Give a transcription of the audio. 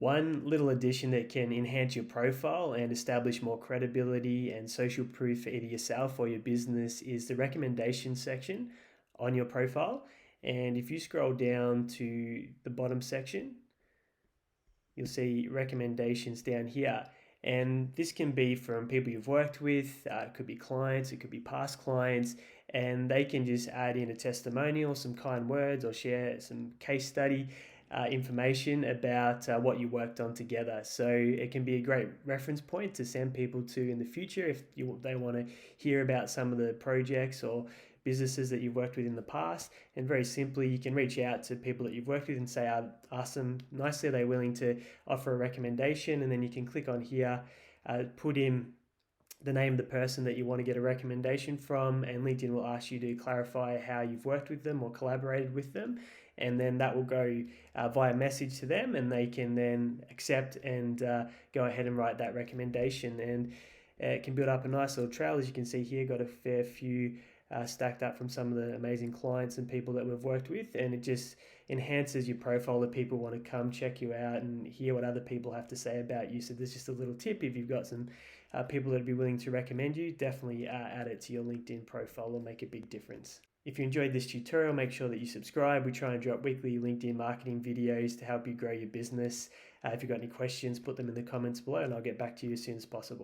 One little addition that can enhance your profile and establish more credibility and social proof for either yourself or your business is the recommendation section on your profile. And if you scroll down to the bottom section, you'll see recommendations down here. And this can be from people you've worked with, it could be clients, it could be past clients, and they can just add in a testimonial, some kind words, or share some case study information about what you worked on together. So it can be a great reference point to send people to in the future if they want to hear about some of the projects or businesses that you've worked with in the past. And very simply, you can reach out to people that you've worked with and say, ask them nicely, are they willing to offer a recommendation? And then you can click on here, put in the name of the person that you want to get a recommendation from, and LinkedIn will ask you to clarify how you've worked with them or collaborated with them, and then that will go via message to them, and they can then accept and go ahead and write that recommendation. And it can build up a nice little trail. As you can see here, got a fair few stacked up from some of the amazing clients and people that we've worked with, and it just enhances your profile that people want to come check you out and hear what other people have to say about you. So there's just a little tip: if you've got some people that would be willing to recommend you, definitely add it to your LinkedIn profile. Will make a big difference. If you enjoyed this tutorial, make sure that you subscribe. We try and drop weekly LinkedIn marketing videos to help you grow your business. If you've got any questions, put them in the comments below and I'll get back to you as soon as possible.